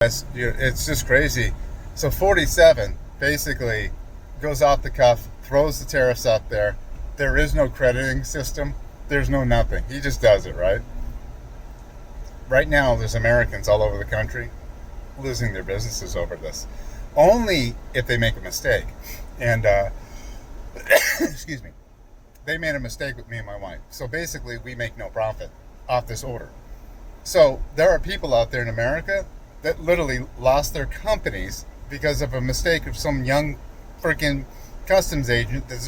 It's just crazy. So 47 basically goes off the cuff, throws the tariffs out there. There is no crediting system. There's no nothing. He just does it, right? Right now, there's Americans all over the country losing their businesses over this. Only if they make a mistake. And, excuse me, they made a mistake with me and my wife. So basically, we make no profit off this order. So there are people out there in America that literally lost their companies because of a mistake of some young freaking customs agent that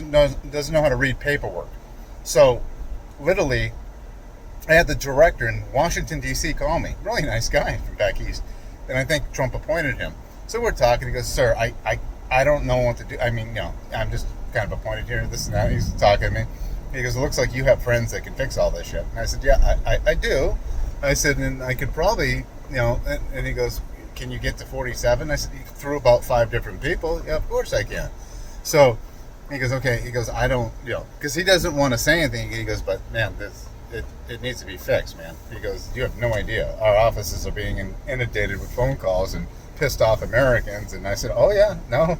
doesn't know how to read paperwork. So literally, I had the director in Washington, D.C. call me. Really nice guy from back east. And I think Trump appointed him. So we're talking. He goes, sir, I don't know what to do. I mean, I'm just kind of appointed here, this and that. He's talking to me. He goes, it looks like you have friends that can fix all this shit. And I said, yeah, I do. I said, and I could probably, and he goes, can you get to 47? I said, through about 5 different people. Yeah, of course I can. So he goes, okay. He goes, I don't, because he doesn't want to say anything. He goes, but man, it needs to be fixed, man. He goes, you have no idea. Our offices are being inundated with phone calls and pissed off Americans. And I said, oh yeah, no.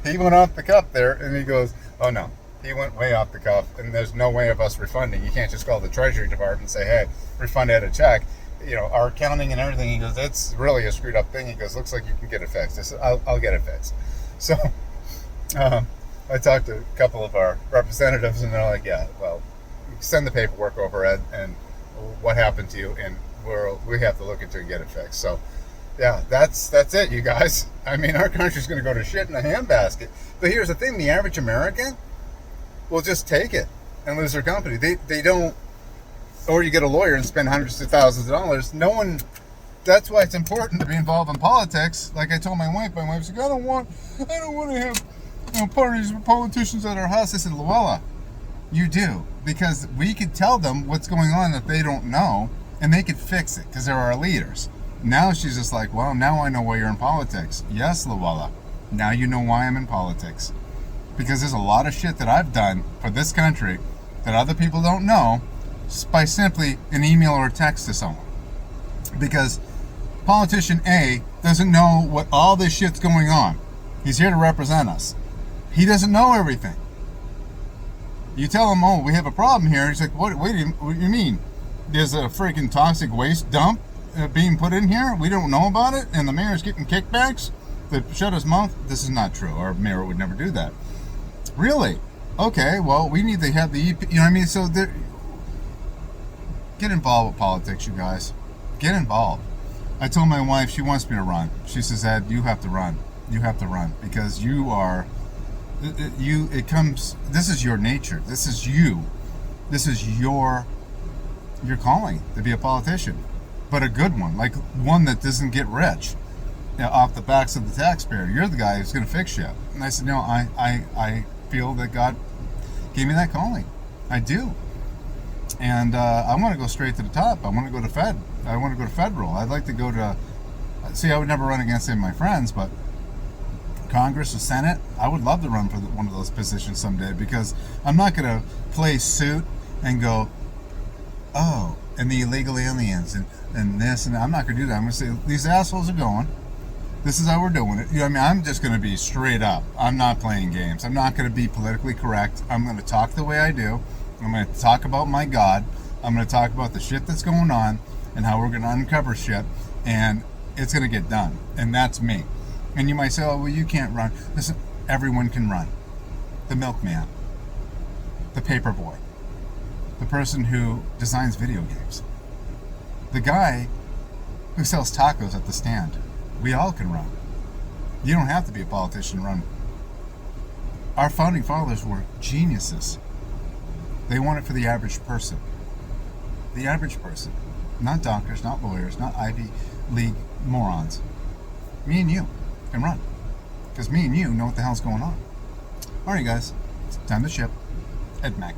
He went off the cuff there, and he goes, oh no. He went way off the cuff, and there's no way of us refunding. You can't just call the Treasury Department and say, hey, refund Ed a check. Our accounting and everything. He goes, that's really a screwed up thing. He goes, looks like you can get it fixed. I said, I'll get it fixed. So I talked to a couple of our representatives, and they're like, yeah, well, send the paperwork over, Ed, and what happened to you, and we have to look into it and get it fixed. So yeah, that's it, you guys. I mean, our country's going to go to shit in a handbasket. But here's the thing, the average American will just take it and lose their company. They don't, or you get a lawyer and spend hundreds of thousands of dollars. No one, that's why it's important to be involved in politics. Like I told my wife's like, I don't want to have parties with politicians at our house. I said, Luella, you do, because we could tell them what's going on that they don't know, and they could fix it because they're our leaders. Now she's just like, well, now I know why you're in politics. Yes, Luella, now you know why I'm in politics. Because there's a lot of shit that I've done for this country that other people don't know by simply an email or a text to someone. Because politician A doesn't know what all this shit's going on. He's here to represent us. He doesn't know everything. You tell him, oh, we have a problem here. He's like, what do you mean? There's a freaking toxic waste dump being put in here? We don't know about it? And the mayor's getting kickbacks to shut his mouth? This is not true. Our mayor would never do that. Really? Okay, well, we need to have the EP, you know what I mean? So get involved with politics, you guys. Get involved. I told my wife, she wants me to run. She says, Ed, you have to run. You have to run because you are, this is your nature. This is you. This is your calling to be a politician, but a good one, like one that doesn't get rich off the backs of the taxpayer. You're the guy who's going to fix shit. And I said, no, I feel that God gave me that calling. I do. And I want to go straight to the top. I want to go to Fed. I want to go to federal. I'd like to go to, I would never run against any of my friends, but Congress or Senate, I would love to run for one of those positions someday, because I'm not going to play suit and go, oh, and the illegal aliens and this and that. I'm not going to do that. I'm going to say, these assholes are going. This is how we're doing it. I'm just going to be straight up. I'm not playing games. I'm not going to be politically correct. I'm going to talk the way I do. I'm going to talk about my God. I'm going to talk about the shit that's going on and how we're going to uncover shit, and it's going to get done. And that's me. And you might say, oh, well, you can't run. Listen, everyone can run. The milkman, the paperboy, the person who designs video games, the guy who sells tacos at the stand. We all can run. You don't have to be a politician to run. Our founding fathers were geniuses. They want it for the average person. The average person. Not doctors, not lawyers, not Ivy League morons. Me and you can run. Because me and you know what the hell's going on. Alright, guys. It's time to ship. Ed Mac.